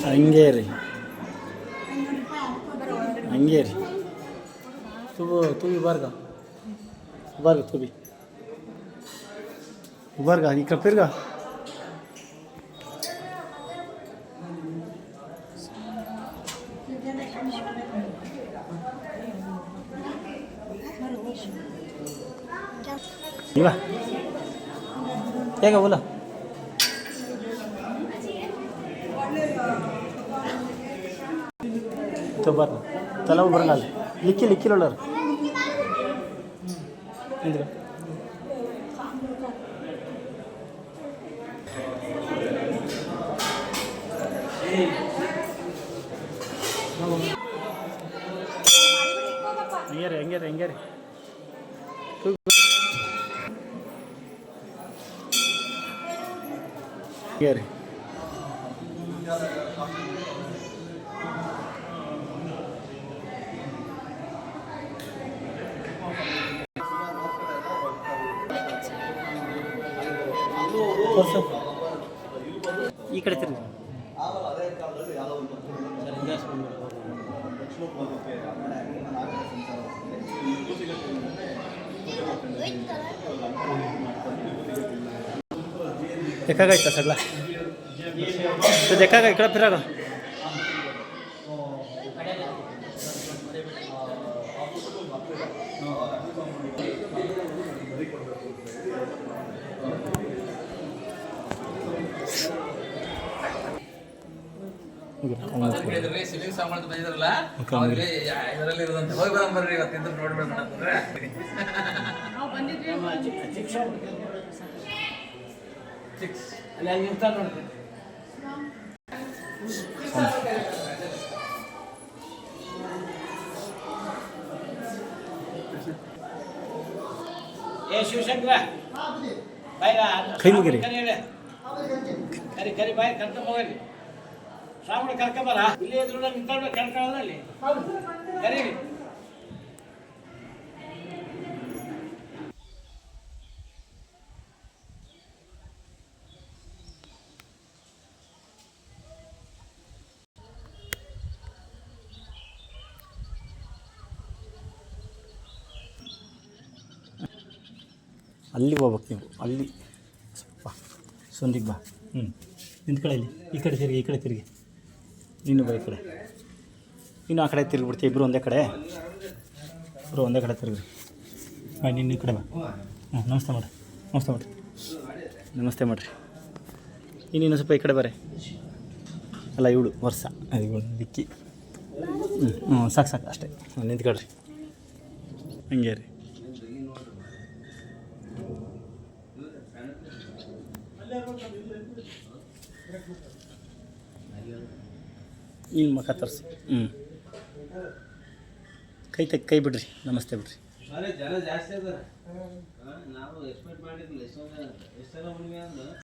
ಹಂಗೆ ರೀ ಹಂಗೆ ರೀ ತುಬಿ ಬಾರ್ಗ ತುಬಿ ಬಾರ್ಗ ಈಗ ಫಿರ್ಗ इवा क्या क्या बोला तो बार चला वो बरंगाल लिखी लिखी लोलर इंद्र ಎಂಗೇರಿ ಎಂಗೇರಿ ಈ ಕಡೆ ತಿರುಗಿ देखा का इतना सगला तो देखा का इकड़ा फिरा का ಸಿಲಿಂಗ್ ಸಾಮಾನು ತಂದಿದ್ರಲ್ಲ ಅವರಿಗೆ ಇದರಲ್ಲಿ ಇರೋದಂತೆ ಹೋಗಿ ಬರಂಬರ್ರಿ ಇವತ್ತಿಂದ ನೋಡ್ಬೇಕು ಅಂತಂದ್ರೆ ನಾವು ಬಂದಿದ್ವಿ ಚಿಕ್ಸ್ ಅಲ್ಲಿ ಅಲ್ಲಿ ಇರ್ತಾ ನೋಡ್ರಿ ಏ ಶಿವಶಂಕರ ಬಾಯ್ಗ ಕೈ ಮುಗಿರಿ ಕರಿ ಕರಿ ಬಾಯ್ ಕರ್ಕೊಂಡು ಹೋಗ್ರಿ ಶ್ರಾವಣ ಕರ್ಕೊಂಬರ ಇಲ್ಲಿ ಎದುರು ನಿಂತ್ಕೊಂಡು ಕರ್ಕೊಳ್ಳೋದಲ್ಲಿ ಕರೀರಿ ಅಲ್ಲಿ ಹೋಗ್ಬೇಕು ನೀವು ಅಲ್ಲಿ ಬಾ ಸಂದಿಗೆ ಬಾ ನಿಂತ್ಕೊಳ್ಳಿ ಇಲ್ಲಿ ಈ ಕಡೆ ತಿರುಗಿ ನೀನು ಬಾ ಈ ಕಡೆ ನೀನು ಆ ಕಡೆ ತಿರುಗಿಬಿಡ್ತೀವಿ ಇಬ್ಬರು ಒಂದೇ ಕಡೆ ತಿರುಗ್ರಿ ಬಾ ನೀನು ಈ ಕಡೆ ಬಾ ನಮಸ್ತೆ ಮಾಡಿರಿ ಇನ್ನೇನು ಸ್ವಲ್ಪ ಈ ಕಡೆ ಬರ್ರಿ ಅಲ್ಲ ಇವಳು ವರ್ಷ ಇವಳು ದಿಕ್ಕಿ ಸಾಕು ಅಷ್ಟೇ ನಿಂತ್ಕೊಳ್ರಿ ಹಂಗೆ ರೀ ಇಲ್ಲಿ ಮುಖ ತರಿಸಿ ಕೈ ಬಿಡ್ರಿ ನಮಸ್ತೆ ಬಿಡ್ರಿ ಜನ ಜಾಸ್ತಿ ಅದ ನಾವು ಎಕ್ಸ್ಪೆಕ್ಟ್ ಮಾಡಿದ್ದಿಲ್ಲ ಎಷ್ಟೆಲ್ಲ